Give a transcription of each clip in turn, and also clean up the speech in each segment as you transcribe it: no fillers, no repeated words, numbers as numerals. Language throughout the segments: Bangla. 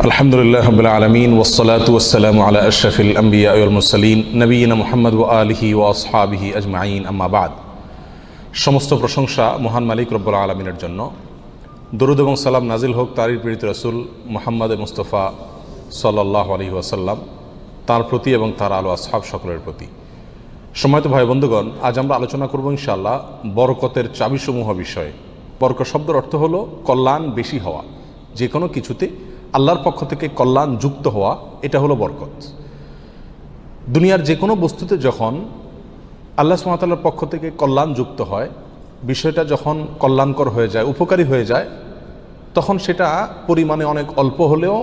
আলহামদুলিল্লাহ রাব্বিল আলামিন ওয়াসসালাতু ওয়াসসালামু আলা আশরাফিল আমবিয়া ওয়াল মুরসালিন নবিয়িনা মুহাম্মদ ওয়া আলিহি ওয়া আসহাবিহি আজমাইন আম্মা বাদ। সমস্ত প্রশংসা মহান মালিক রব্বুল আলামিনের জন্য। দরুদ এবং সালাম নাজিল হোক তারই প্রেরিত রাসূল মুহাম্মদ মুস্তাফা সাল্লাল্লাহু আলাইহি ওয়াসাল্লাম, তার প্রতি এবং তার আলো আসহাব সকলের প্রতি। সম্মানিত ভাই বন্ধুগণ, আজ আমরা আলোচনা করব ইনশাআল্লাহ বরকতের চাবিসমূহ বিষয়ে। বরকত শব্দের অর্থ হলো কল্যাণ বেশি হওয়া, যে কোনো কিছুতে আল্লাহর পক্ষ থেকে কল্যাণ যুক্ত হওয়া, এটা হলো বরকত। দুনিয়ার যে কোনো বস্তুতে যখন আল্লাহ সুবহানাহু ওয়া তাআলার পক্ষ থেকে কল্যাণ যুক্ত হয়, বিষয়টা যখন কল্যাণকর হয়ে যায়, উপকারী হয়ে যায়, তখন সেটা পরিমাণে অনেক অল্প হলেও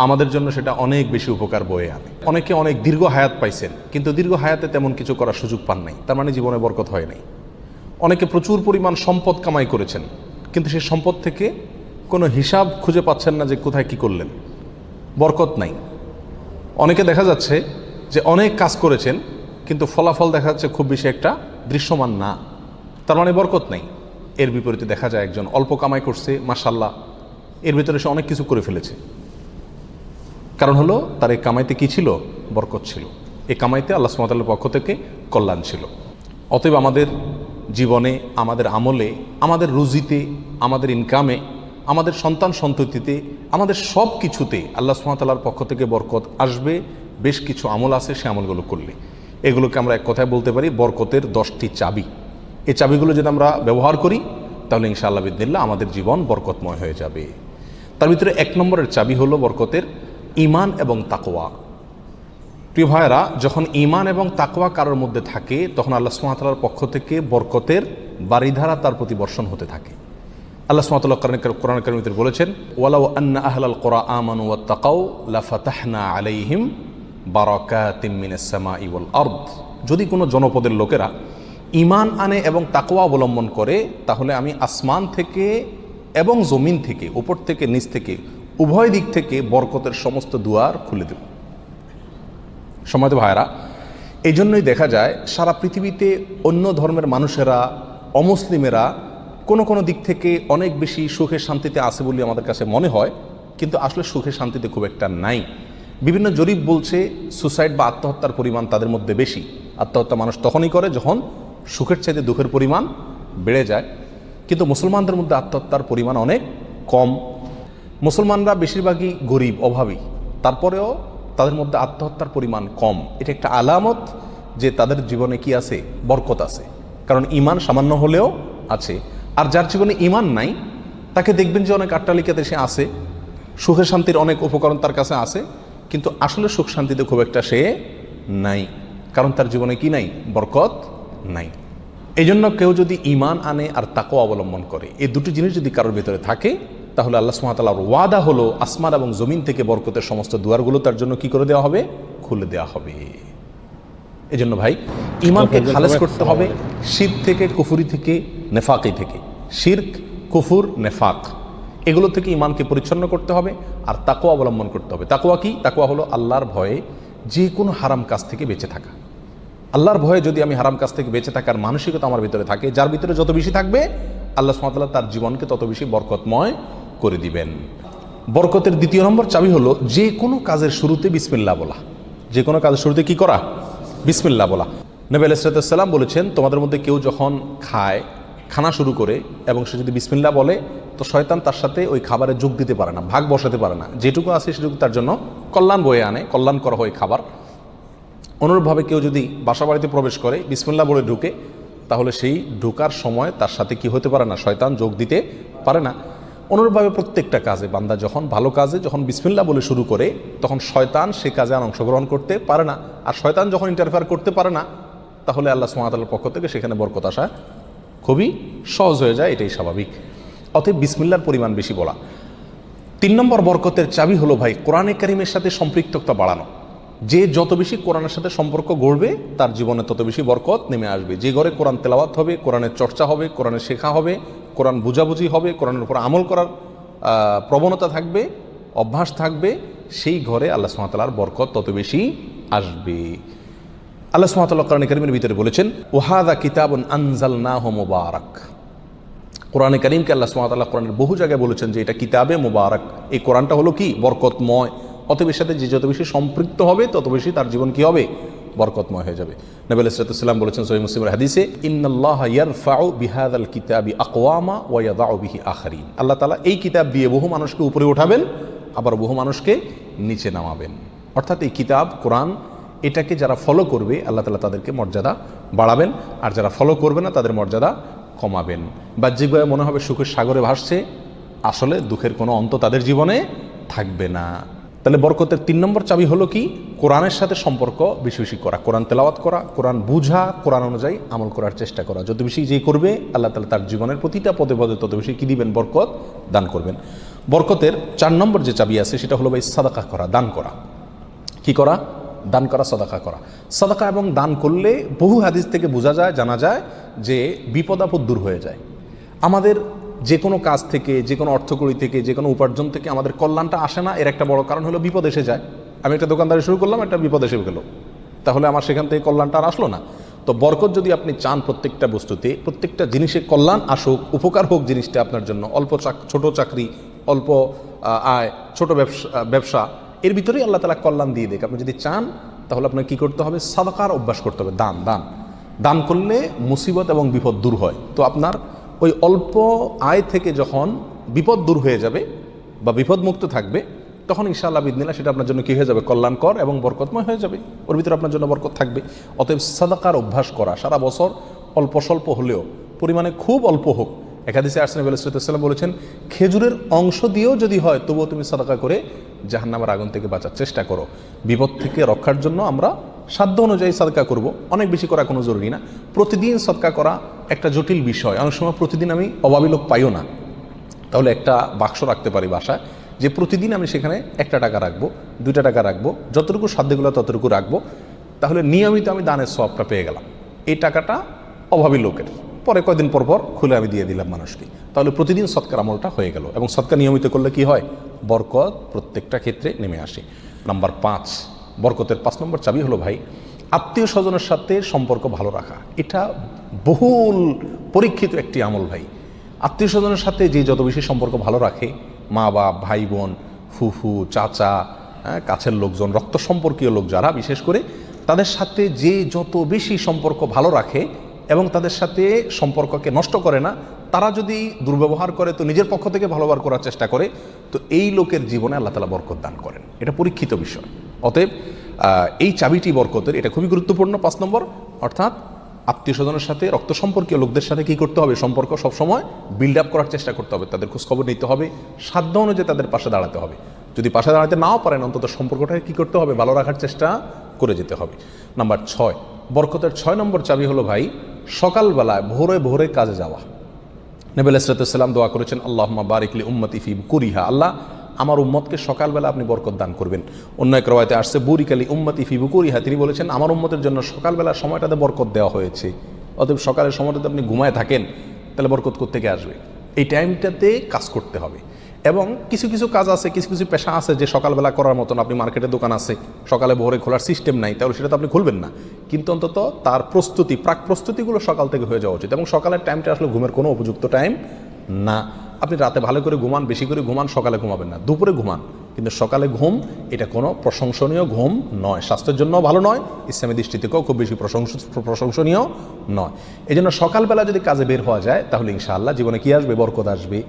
আমাদের জন্য সেটা অনেক বেশি উপকার বয়ে আনে। অনেকে অনেক দীর্ঘ হায়াত পাইছেন, কিন্তু দীর্ঘ হায়াতে তেমন কিছু করার সুযোগ পান নাই, তার মানে জীবনে বরকত হয় নাই। অনেকে প্রচুর পরিমাণ সম্পদ কামাই করেছেন, কিন্তু সেই সম্পদ থেকে কোনো হিসাব খুঁজে পাচ্ছেন না যে কোথায় কি করলেন, বরকত নাই। অনেকে দেখা যাচ্ছে যে অনেক কাজ করেছেন, কিন্তু ফলাফল দেখা যাচ্ছে খুব বেশি একটা দৃশ্যমান না, তার মানে বরকত নাই। এর বিপরীতে দেখা যায় একজন অল্প কামাই করছে, মাশাআল্লাহ, এর ভিতরে সে অনেক কিছু করে ফেলেছে। কারণ হলো তার এই কামাইতে কি ছিল? বরকত ছিল। এই কামাইতে আল্লাহ সুবহানাহু ওয়া তাআলার পক্ষ থেকে কল্যাণ ছিল। অতএব আমাদের জীবনে, আমাদের আমলে, আমাদের রুজিতে, আমাদের ইনকামে, আমাদের সন্তান সন্ততিতে, আমাদের সব কিছুতে আল্লাহ সুবহানাহু ওয়া তাআলার পক্ষ থেকে বরকত আসবে। বেশ কিছু আমল আছে, সে আমলগুলো করলে এগুলোকে আমরা এক কথায় বলতে পারি বরকতের 10টি চাবি। এই চাবিগুলো যদি আমরা ব্যবহার করি, তাহলে ইনশাআল্লাহ বিদিনিল্লাহ আমাদের জীবন বরকতময় হয়ে যাবে। তার ভিতরে 1 নম্বরের চাবি হলো বরকতের ঈমান এবং তাকওয়া। প্রিয় ভাইয়েরা, যখন ঈমান এবং তাকওয়া কারোর মধ্যে থাকে, তখন আল্লাহ সুবহানাহু ওয়া তাআলার পক্ষ থেকে বরকতের বারিধারা তার প্রতি বর্ষণ হতে থাকে। আল্লাহ সুবহানাহু ওয়া তাআলা কোরআন কারীমে বলেছেন, ওয়ালাউ আন্না আহলাল কুরা আমানু ওয়াত্তাকাউ লাফাতাহনা আলাইহিম বারাকাতিম মিনাস সামাই ওয়াল আরদ। যদি কোনো জনপদের লোকেরা ঈমান আনে এবং তাকওয়া অবলম্বন করে, তাহলে আমি আসমান থেকে এবং জমিন থেকে, উপর থেকে নিচ থেকে, উভয় দিক থেকে বরকতের সমস্ত দুয়ার খুলে দেব। সম্মানিত ভাইরা, এই জন্যই দেখা যায় সারা পৃথিবীতে অন্য ধর্মের মানুষেরা, অমুসলিমেরা কোনো দিক থেকে অনেক বেশি সুখে শান্তিতে আছে বলে আমাদের কাছে মনে হয়, কিন্তু আসলে সুখে শান্তিতে খুব একটা নাই। বিভিন্ন জরিপ বলছে সুসাইড বা আত্মহত্যার পরিমাণ তাদের মধ্যে বেশি। আত্মহত্যা মানুষ তখনই করে যখন সুখের চাইতে দুঃখের পরিমাণ বেড়ে যায়, কিন্তু মুসলমানদের মধ্যে আত্মহত্যার পরিমাণ অনেক কম। মুসলমানরা বেশিরভাগই গরিব, অভাবী, তারপরেও তাদের মধ্যে আত্মহত্যার পরিমাণ কম। এটা একটা আলামত যে তাদের জীবনে কি আছে? বরকত আছে। কারণ ঈমান সামান্য হলেও আছে। আর যার জীবনে ঈমান নাই, তাকে দেখবেন যে অনেক আট্টালিকাতে সে আছে, সুখে শান্তির অনেক উপকরণ তার কাছে আছে, কিন্তু আসলে সুখ শান্তিতে খুব একটা সে নাই। কারণ তার জীবনে কি নাই? বরকত নাই। এই জন্য কেউ যদি ঈমান আনে আর তাকওয়া অবলম্বন করে, এই দুটি জিনিস যদি কারোর ভিতরে থাকে, তাহলে আল্লাহ সুবহানাহু ওয়া তাআলার ওয়াদা হলো আসমান এবং জমিন থেকে বরকতের সমস্ত দুয়ারগুলো তার জন্য কি করে দেওয়া হবে? খুলে দেওয়া হবে। এই জন্য ভাই, ঈমানকে খালেস করতে হবে শিরক থেকে, কুফরি থেকে, নেফাকি থেকে। শিরক, কুফর, নেফাক, এগুলো থেকে ঈমানকে পরিচ্ছন্ন করতে হবে আর তাকওয়া অবলম্বন করতে হবে। তাকওয়া কি? তাকওয়া হলো আল্লাহর ভয়ে যে কোনো হারাম কাজ থেকে বেঁচে থাকা। আল্লাহর ভয়ে যদি আমি হারাম কাজ থেকে বেঁচে থাকার মানসিকতা আমার ভিতরে থাকে, যার ভিতরে যত বেশি থাকবে, আল্লাহ সুবহানাহু ওয়া তাআলা তার জীবনকে তত বেশি বরকতময় করে দিবেন। বরকতের 2 নম্বর চাবি হলো যে কোনো কাজের শুরুতে বিসমিল্লাহ বলা। যে কোনো কাজের শুরুতে কি করা? বিসমিল্লাহ বলা। নবী আলাইহিস সালাম বলেছেন, তোমাদের মধ্যে কেউ যখন খানা শুরু করে এবং সে যদি বিসমিল্লাহ বলে, তো শয়তান তার সাথে ওই খাবারে যোগ দিতে পারে না, ভাগ বসাতে পারে না। যেটুকু আছে সেটুকু তার জন্য কল্যাণ বয়ে আনে, কল্যাণ করা হয় খাবার। অনুরূপভাবে কেউ যদি বাসা বাড়িতে প্রবেশ করে, বিসমিল্লাহ বলে ঢুকে, তাহলে সেই ঢোকার সময় তার সাথে কি হতে পারে না? শয়তান যোগ দিতে পারে না। অনুরূপভাবে প্রত্যেকটা কাজে বান্দা যখন ভালো কাজে যখন বিসমিল্লাহ বলে শুরু করে, তখন শয়তান সে কাজে আর অংশগ্রহণ করতে পারে না। আর শয়তান যখন ইন্টারফেয়ার করতে পারে না, তাহলে আল্লাহ সুবহানাহু ওয়া তাআলার পক্ষ থেকে সেখানে বরকত আসা খুবই সহজ হয়ে যায়। এটাই স্বাভাবিক। অতএব বিসমিল্লাহর পরিমাণ বেশি বলা। 3 নম্বর বরকতের চাবি হলো ভাই কোরআনে কারিমের সাথে সম্পৃক্ততা বাড়ানো। যে যত বেশি কোরআনের সাথে সম্পর্ক গড়বে, তার জীবনে তত বেশি বরকত নেমে আসবে। যে ঘরে কোরআন তেলাওয়াত হবে, কোরআনের চর্চা হবে, কোরআনের শেখা হবে, কোরআন বুঝাবুঝি হবে, কোরআনের উপর আমল করার প্রবণতা থাকবে, অভ্যাস থাকবে, সেই ঘরে আল্লাহ সুবহানাহু ওয়া তাআলার বরকত তত বেশি আসবে। আল্লাহ সুবহানাহু ওয়া তাআলা কোরআন কারীমের ভিতরে বলেছেন, ওয়াহাদা কিতাবুন আনজালনাহু মুবারাক। কোরআনে কারীমকে আল্লাহ সুবহানাহু ওয়া তাআলা কোরআনের বহু জায়গায় বলেছেন যে এটা কিতাবে মুবারাক, এই কোরআনটা হলো কি বরকতময়, অতএব এর সাথে যে যত বেশি সম্পৃক্ত হবে তত বেশি তার জীবন কি হবে, বরকতময় হয়ে যাবে। নবী আলাইহিস সালাম বলেছেন সহিহ মুসলিমের হাদিসে, ইন্নাল্লাহা ইয়ারফাউ বিহাযাল কিতাবি আকওয়ামা ওয়া ইয়াদাউ বিহি আখারিন, আল্লাহ তাআলা এই কিতাব দিয়ে বহু মানুষকে উপরে উঠাবেন, আবার বহু মানুষকে নিচে নামাবেন। অর্থাৎ এই কিতাব কোরআন এটাকে যারা ফলো করবে আল্লাহ তাআলা তাদেরকে মর্যাদা বাড়াবেন, আর যারা ফলো করবে না তাদের মর্যাদা কমাবেন। বাহ্যিকভাবে মনে হবে সুখের সাগরে ভাসছে, আসলে দুঃখের কোনো অন্ত তাদের জীবনে থাকবে না। তাহলে বরকতের 3 নম্বর চাবি হলো কি, কোরআনের সাথে সম্পর্ক বেশি বেশি করা, কোরআন তেলাওয়াত করা, কোরআন বুঝা, কোরআন অনুযায়ী আমল করার চেষ্টা করা। যত বেশি যে করবে আল্লাহ তাআলা তার জীবনের প্রতিটা পদে পদে তত বেশি কি দিবেন, বরকত দান করবেন। বরকতের 4 নম্বর যে চাবি আছে সেটা হলো ভাই সাদাকা করা, দান করা। কি করা? দান করা, সাদাকা করা। সাদাকা এবং দান করলে বহু হাদিস থেকে বোঝা যায়, জানা যায় যে বিপদ আপদ দূর হয়ে যায়। আমাদের যে কোনো কাজ থেকে, যে কোনো অর্থকড়ি থেকে, যে কোনো উপার্জন থেকে আমাদের কল্যাণটা আসে না, এর একটা বড় কারণ হলো বিপদ এসে যায়। আমি একটা দোকানদারি শুরু করলাম, একটা বিপদ এসে গেল, তাহলে আমার সেখান থেকে কল্যাণটা আর আসলো না। তো বরকত যদি আপনি চান প্রত্যেকটা বস্তুতে, প্রত্যেকটা জিনিসে কল্যাণ আসুক, উপকার হোক জিনিসটা আপনার জন্য, ছোট চাকরি, অল্প আয়, ছোট ব্যবসা, এর ভিতরেই আল্লাহ তাআলা কল্যাণ দিয়ে দেখ। আপনি যদি চান তাহলে আপনাকে কী করতে হবে, সাদাকার অভ্যাস করতে হবে। দান করলে মুসিবত এবং বিপদ দূর হয়। তো আপনার ওই অল্প আয় থেকে যখন বিপদ দূর হয়ে যাবে বা বিপদমুক্ত থাকবে, তখন ইনশাআল্লাহ বিদিনিল্লাহ সেটা আপনার জন্য কী হয়ে যাবে, কল্যাণকর এবং বরকতময় হয়ে যাবে, ওর ভিতরে আপনার জন্য বরকত থাকবে। অতএব সাদাকার অভ্যাস করা, সারা বছর অল্প স্বল্প হলেও, পরিমাণে খুব অল্প হোক। এক হাদিসে নবী আলাইহিস সালাম বলেছেন, খেজুরের অংশ দিয়েও যদি হয় তবুও তুমি সাদাকা করে জাহান্নামের আগুন থেকে বাঁচার চেষ্টা করো। বিপদ থেকে রক্ষার জন্য আমরা সাধ্য অনুযায়ী সাদকা করব, অনেক বেশি করা কোনো জরুরি না। প্রতিদিন সদকা করা একটা জটিল বিষয়, অনেক সময় প্রতিদিন আমি অভাবী লোক পাইও না, তাহলে একটা বাক্স রাখতে পারি বাসায়, যে প্রতিদিন আমি সেখানে 1 টাকা রাখবো, 2 টাকা রাখবো, যতটুকু সাধ্যগুলো ততটুকু রাখবো, তাহলে নিয়মিত আমি দানের সওয়াবটা পেয়ে গেলাম। এই টাকাটা অভাবী লোকের, পরে কয়দিন পর পর খুলে আমি দিয়ে দিলাম মানুষকে, তাহলে প্রতিদিন সদকার আমলটা হয়ে গেল। এবং সদকা নিয়মিত করলে কি হয়, বরকত প্রত্যেকটা ক্ষেত্রে নেমে আসে। নাম্বার 5, বরকতের 5 নম্বর চাবি হলো ভাই, আত্মীয় স্বজনের সাথে সম্পর্ক ভালো রাখা। এটা বহুল পরীক্ষিত একটি আমল ভাই। আত্মীয় স্বজনের সাথে যে যত বেশি সম্পর্ক ভালো রাখে, মা বাপ, ভাই বোন, ফুফু, চাচা, কাছের লোকজন, রক্ত সম্পর্কীয় লোক যারা, বিশেষ করে তাদের সাথে যে যত বেশি সম্পর্ক ভালো রাখে এবং তাদের সাথে সম্পর্ককে নষ্ট করে না, তারা যদি দুর্ব্যবহার করে তো নিজের পক্ষ থেকে ভালো ব্যবহার করার চেষ্টা করে, তো এই লোকের জীবনে আল্লাহ তাআলা বরকত দান করেন। এটা পরীক্ষিত বিষয়। অতএব এই চাবিটি বরকতের, এটা খুবই গুরুত্বপূর্ণ। 5 নম্বর, অর্থাৎ আত্মীয় স্বজনের সাথে, রক্ত সম্পর্কীয় লোকদের সাথে কী করতে হবে, সম্পর্ক সবসময় বিল্ড আপ করার চেষ্টা করতে হবে, তাদের খোঁজখবর নিতে হবে, সাধ্য অনুযায়ী তাদের পাশে দাঁড়াতে হবে। যদি পাশে দাঁড়াতে নাও পারেন, অন্তত সম্পর্কটাকে কী করতে হবে, ভালো রাখার চেষ্টা করে যেতে হবে। নাম্বার 6, বরকতের 6 নম্বর চাবি হলো ভাই, সকালবেলায় ভোরে ভোরে কাজে যাওয়া। নবী আলাইহিস সালাম দোয়া করেছেন, আল্লাহুম্মা বারিক লি উম্মতি ফি বুকুরিহা, আল্লাহ আমার উম্মতকে সকালবেলা আপনি বরকত দান করবেন। অন্য এক রওয়ায়াতে আসছে বুরিক লি উম্মতি ফি বুকুরিহা, তিনি বলেছেন আমার উম্মতের জন্য সকালবেলার সময়টাতে বরকত দেওয়া হয়েছে। অতএব সকালের সময়টাতে আপনি ঘুমায় থাকেন, তাহলে বরকত কোত্থেকে আসবে? এই টাইমটাতে কাজ করতে হবে। এবং কিছু কিছু কাজ আছে, কিছু কিছু পেশা আছে যে সকালবেলা করার মতন, আপনি মার্কেটে দোকান আছে, সকালে ভোরে খোলার সিস্টেম নাই, তাহলে সেটা তো আপনি খুলবেন না। কিন্তু অন্তত তার প্রস্তুতি, প্রাক প্রস্তুতিগুলো সকাল থেকে হয়ে যাওয়া উচিত। এবং সকালের টাইমটা আসলে ঘুমের কোনো উপযুক্ত টাইম না। আপনি রাতে ভালো করে ঘুমান, বেশি করে ঘুমান, সকালে ঘুমাবেন না, দুপুরে ঘুমান, কিন্তু সকালে ঘুম এটা কোনো প্রশংসনীয় ঘুম নয়, স্বাস্থ্যের জন্য ভালো নয়, ইসলামী দৃষ্টি থেকেও খুব বেশি প্রশংসনীয় নয়। এই জন্য সকালবেলা যদি কাজে বের হওয়া যায় তাহলে ইনশাআল্লাহ জীবনে কি আসবে, বরকত আসবে।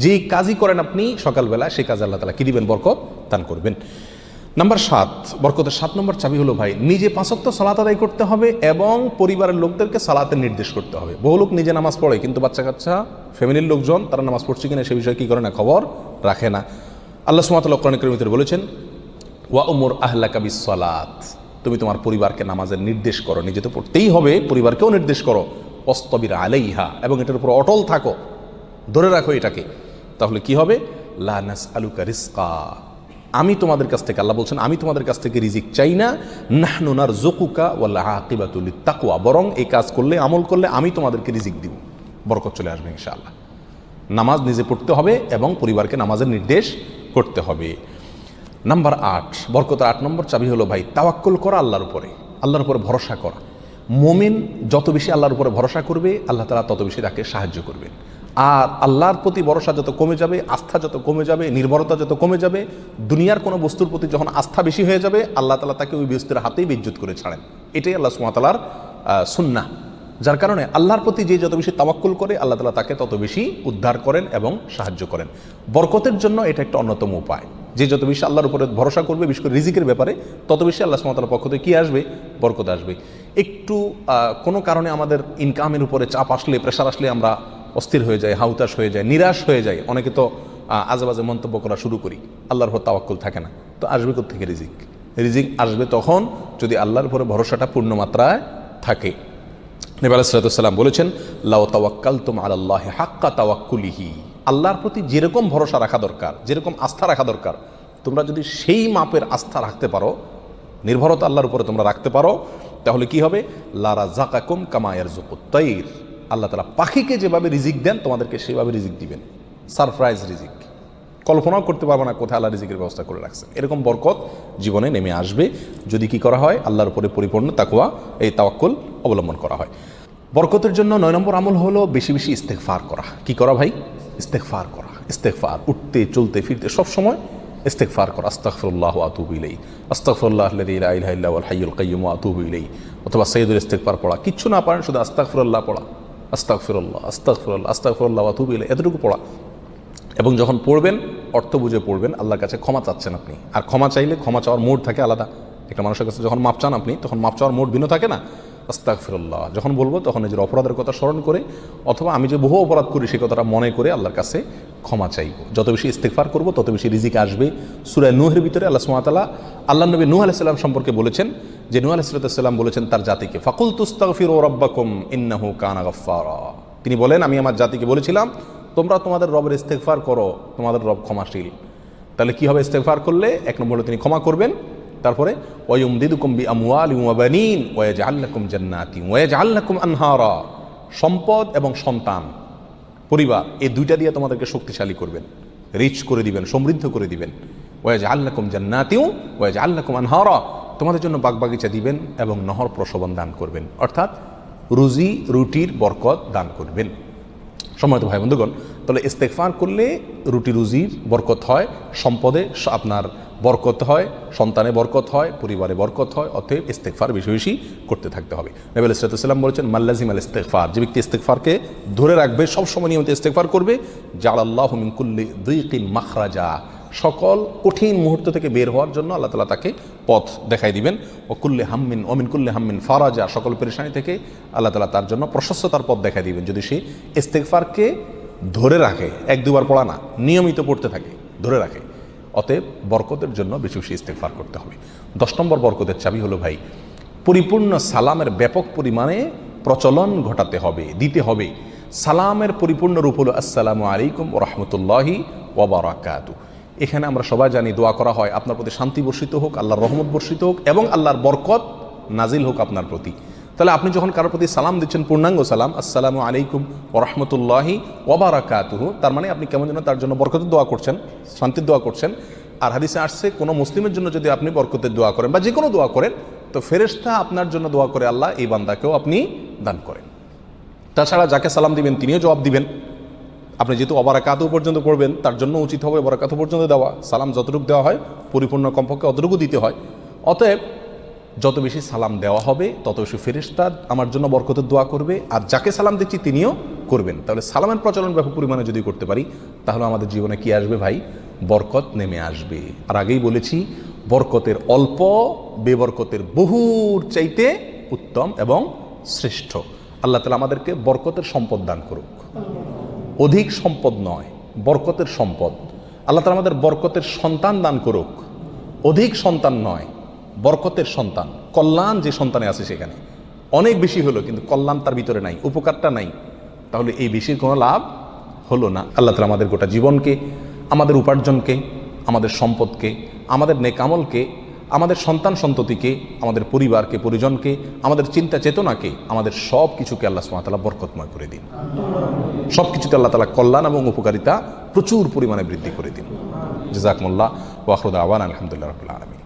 যে কাজই করেন আপনি সকালবেলা, সেই কাজে আল্লাহ তাআলা কি দিবেন, বরকত দান করবেন। নাম্বার 7, বরকতের 7 নম্বর চাবি হলো ভাই, নিজে 5 ওয়াক্ত সালাত আদায় করতে হবে এবং পরিবারের লোকদেরকে সালাতের নির্দেশ করতে হবে। বহু লোক নিজে নামাজ পড়ে, কিন্তু বাচ্চা কাচ্চা, ফ্যামিলির লোকজন তারা নামাজ পড়ছে কিনা সে বিষয়ে কী করে না, খবর রাখে না। আল্লাহ সুবহানাহু ওয়া তাআলা কোরআন কারীমের ভিতরে বলেছেন, ওয়া উমুর আহলাকা বিস-সালাত, তুমি তোমার পরিবারকে নামাজের নির্দেশ করো, নিজে তো পড়তেই হবে, পরিবারকেও নির্দেশ করো, ওয়াসতাবির আলাইহা, এবং এটার উপর অটল থাকো, ধরে রাখো এটাকে। তাহলে কি হবে, লা নাসআলুকা রিজকা, আমি তোমাদের কাছ থেকে, আল্লাহ বলছেন আমি তোমাদের কাছ থেকে রিজিক চাই না, নাহনু নারযুকুকা ওয়াল আকিবাতু লিত-তাকওয়া, বরং এই কাজ করলে, আমল করলে আমি তোমাদেরকে রিজিক দিব, বরকত চলে আসবে ইনশাআল্লাহ। নামাজ নিজে পড়তে হবে এবং পরিবারকে নামাজের নির্দেশ করতে হবে। নাম্বার 8, বরকতের 8 নম্বর চাবি হলো ভাই, তাওয়াক্কুল করা আল্লাহর উপরে, আল্লাহর উপরে ভরসা করা। মুমিন যত বেশি আল্লাহর উপরে ভরসা করবে, আল্লাহ তাআলা তত বেশি তাকে সাহায্য করবেন। আর আল্লাহর প্রতি ভরসা যত কমে যাবে, আস্থা যত কমে যাবে, নির্ভরতা যত কমে যাবে, দুনিয়ার কোনো বস্তুর প্রতি যখন আস্থা বেশি হয়ে যাবে, আল্লাহ তাআলা তাকে ওই বস্তুর হাতেই বেইজ্জত করে ছাড়েন। এটাই আল্লাহ সুবহানাহু ওয়া তাআলার সুন্নাহ। যার কারণে আল্লাহর প্রতি যে যত বেশি তাওয়াক্কুল করে, আল্লাহ তাআলা তাকে তত বেশি উদ্ধার করেন এবং সাহায্য করেন। বরকতের জন্য এটা একটা অন্যতম উপায়। যে যত বেশি আল্লাহর উপরে ভরসা করবে, বিশেষ করে রিজিকের ব্যাপারে, তত বেশি আল্লাহ সুবহানাহু ওয়া তাআলার পক্ষ থেকে কী আসবে? বরকত আসবে। একটু কোনো কারণে আমাদের ইনকামের উপরে চাপ আসলে, প্রেশার আসলে আমরা অস্থির হয়ে যায়, হাউতাশ হয়ে যায়, নিরাশ হয়ে যায়। অনেকে তো আজেবাজে মন্তব্য করা শুরু করি, আল্লাহর উপর তাওয়াক্কুল থাকে না। তো আসবে কোত্থেকে রিজিক? রিজিক আসবে তখন যদি আল্লাহর উপরে ভরসাটা পূর্ণ মাত্রায় থাকে। নবী আলাইহিস সালাতু ওয়াস সালাম বলেছেন, লাউ তাওয়াক্কালতুম আলাল্লাহি হাক্কা তাওয়াক্কুলিহি, আল্লাহর প্রতি যেরকম ভরসা রাখা দরকার, যেরকম আস্থা রাখা দরকার, তোমরা যদি সেই মাপের আস্থা রাখতে পারো, নির্ভরতা আল্লাহর উপরে তোমরা রাখতে পারো, তাহলে কি হবে? লা রাযাকাকুম কামা ইয়ারযুকুত তাইর, আল্লাহ তাআলা পাখিকে যেভাবে রিজিক দেন তোমাদেরকে সেভাবে রিজিক দিবেন। সারপ্রাইজ রিজিক, কল্পনাও করতে পারবো না কোথায় আল্লাহ রিজিকের ব্যবস্থা করে রাখছেন। এরকম বরকত জীবনে নেমে আসবে যদি কি করা হয়? আল্লাহর উপরে পরিপূর্ণ তাকওয়া, এই তাওয়াক্কুল অবলম্বন করা হয়। বরকতের জন্য 9 নম্বর আমল হলো বেশি বেশি ইস্তেগফার করা। কি করা ভাই? ইস্তেগফার করা। ইস্তেগফার, উঠতে চলতে ফিরতে সব সময় ইস্তেগফার করা। আস্তাগফিরুল্লাহ ওয়া আতুবু ইলাইহি, আস্তাগফিরুল্লাহাল্লাযী লা ইলাহা ইল্লা হুয়াল হাইয়ুল কাইয়্যুম ওয়া আতুবু ইলাইহি। অথবা সাইয়্যিদুল ইস্তেগফার পড়া। কিচ্ছু না পারেন, শুধু আস্তাগফিরুল্লাহ পড়া, আস্তাগফিরুল্লাহ আস্তাগফিরুল্লাহ আস্তাগফিরুল্লাহ ওয়া আতুবু ইলাইহি, এতটুকু পড়া। এবং যখন পড়বেন অর্থ বুঝে পড়বেন, আল্লাহর কাছে ক্ষমা চাচ্ছেন আপনি। আর ক্ষমা চাইলে ক্ষমা চাওয়ার মোড থাকে আলাদা। একটা মানুষের কাছে যখন মাপ চান আপনি, তখন মাপ চাওয়ার মোড ভিন্ন থাকে না? আস্তাগফিরুল্লাহ যখন বলবো তখন নিজের অপরাধের কথা স্মরণ করে, অথবা আমি যে বহু অপরাধ করি সেই কথাটা মনে করে আল্লাহর কাছে ক্ষমা চাইব। যত বেশি ইস্তেগফার করব তত বেশি রিজিক আসবে। সূরা নূহের ভিতরে আল্লাহ সুবহানাহু ওয়া তাআলা আল্লাহ নবী নূহ আলাইহিস সালাম সম্পর্কে বলেছেন যে নূহ আলাইহিস সালাম বলেছেন তার জাতিকে, ফাকুলতুস্তাগফিরু রাব্বাকুম ইন্নাহু কানা গাফফারা। তিনি বলেন, আমি আমার জাতিকে বলেছিলাম তোমরা তোমাদের রবের ইস্তেগফার করো, তোমাদের রব ক্ষমাশীল। তাহলে কি হবে? ইস্তেগফার করলে 1 নম্বর হলো তিনি ক্ষমা করবেন, তারপরে ওয়ায়ুমদিদুকুম বিআমওয়ালিন ওয়া বানিন ওয়া ইয়াজআল লাকুম জান্নাতিন ওয়া ইয়াজআল লাকুম আনহারা। সম্পদ এবং সন্তান, পরিবার, এই দুইটা দিয়ে তোমাদেরকে শক্তিশালী করবেন, রিচ করে দিবেন, সমৃদ্ধ করে দিবেন। ওয়া ইয়াজআল লাকুম জান্নাতিন ওয়া ইয়াজআল লাকুম আনহারা, তোমাদের জন্য বাগবাগিচা দিবেন এবং নহর প্রসবন দান করবেন, অর্থাৎ রুজি রুটির বরকত দান করবেন। সম্মানিত ভাই বন্ধুগণ, তাহলে ইস্তেগফার করলে রুটি রুজির বরকত হয়, সম্পদে আপনার বরকত হয়, সন্তানে বরকত হয়, পরিবারে বরকত হয়। অতএব ইস্তেগফার বেশি বেশি করতে থাকতে হবে। নবী আলাইহিস সালাম বলেছেন, মাল্লাজিম আল ইস্তেগফার, যে ব্যক্তি ইস্তেগফারকে ধরে রাখবে, সবসময় নিয়মিত ইস্তেগফার করবে, জাআলাল্লাহু মিন কুল্লি যিকিন মাখরাজা, সকল কঠিন মুহূর্ত থেকে বের হওয়ার জন্য আল্লাহ তাআলা তাকে পথ দেখাই দিবেন। ও কুল্লি হাম্মিন ওমিন কুল্লি হাম্মিন ফারাজা, সকল পেরেশানি থেকে আল্লাহ তাআলা তার জন্য প্রশস্ততার পথ দেখাই দিবেন, যদি সে ইস্তেগফারকে ধরে রাখে। 1-2 বার পড়া না, নিয়মিত পড়তে থাকে, ধরে রাখে। অতএব বরকতের জন্য বেশি বেশি ইস্তেগফার করতে হবে। 10 নম্বর বরকতের চাবি হলো ভাই, পরিপূর্ণ সালামের ব্যাপক পরিমাণে প্রচলন ঘটাতে হবে, দিতে হবে। সালামের পরিপূর্ণ রূপ হলো আসসালামু আলাইকুম ওয়া রাহমাতুল্লাহি ওয়া বারাকাতুহু। এখানে আমরা সবাই জানি দোয়া করা হয়, আপনার প্রতি শান্তি বর্ষিত হোক, আল্লাহর রহমত বর্ষিত হোক এবং আল্লাহর বরকত নাজিল হোক আপনার প্রতি। তাহলে আপনি যখন কারোর প্রতি সালাম দিচ্ছেন, পূর্ণাঙ্গ সালাম, আসসালামু আলাইকুম ওয়া রাহমাতুল্লাহি ওয়া বারাকাতুহু, তার মানে আপনি কেমন যেন তার জন্য বরকতের দোয়া করছেন, শান্তির দোয়া করছেন। আর হাদিসে আসছে, কোনো মুসলিমের জন্য যদি আপনি বরকতের দোয়া করেন বা যে কোনো দোয়া করেন, তো ফেরেশতা আপনার জন্য দোয়া করে আল্লাহ এই বান্দাকেও আপনি দান করেন। তাছাড়া যাকে সালাম দিবেন তিনিও জবাব দিবেন। আপনি যেহেতু অবারাকাতু পর্যন্ত পড়বেন, তার জন্য উচিত হবে অবারাকাতু পর্যন্ত দেওয়া। সালাম যতটুকু দেওয়া হয় পরিপূর্ণ কমপক্ষে অতটুকু দিতে হয়। অতএব যত বেশি সালাম দেওয়া হবে তত বেশি ফেরেশতা আমার জন্য বরকতের দোয়া করবে, আর যাকে সালাম দিচ্ছি তিনিও করবেন। তাহলে সালামের প্রচলন ব্যাপক পরিমাণে যদি করতে পারি, তাহলে আমাদের জীবনে কি আসবে ভাই? বরকত নেমে আসবে। আর আগেই বলেছি, বরকতের অল্প বেবরকতের বহুর চাইতে উত্তম এবং শ্রেষ্ঠ। আল্লাহ তাআলা আমাদেরকে বরকতের সম্পদ দান করুক। অধিক সম্পদ নয়, বরকতের সম্পদ। আল্লাহ তাআলা আমাদের বরকতের সন্তান দান করুক। অধিক সন্তান নয়, বরকতের সন্তান। কল্যাণ যে সন্তানে আছে সেখানে অনেক বেশি হলো, কিন্তু কল্যাণ তার ভিতরে নাই, উপকারটা নাই, তাহলে এই বেশির কোনো লাভ হলো না। আল্লাহ তাআলা আমাদের গোটা জীবনকে, আমাদের উপার্জনকে, আমাদের সম্পদকে, আমাদের নেক আমলকে, আমাদের সন্তান সন্ততিকে, আমাদের পরিবারকে, পরিজনকে, আমাদের চিন্তা চেতনাকে, আমাদের সব কিছুকে আল্লাহ সুবহানাহু ওয়া তাআলা বরকতময় করে দিন। সব কিছুতে আল্লাহ তাআলা কল্যাণ এবং উপকারিতা প্রচুর পরিমাণে বৃদ্ধি করে দিন। জাযাকুমুল্লাহ ওয়া আখিরু দাওয়ানা আলহামদুলিল্লাহি রাব্বিল আলামিন।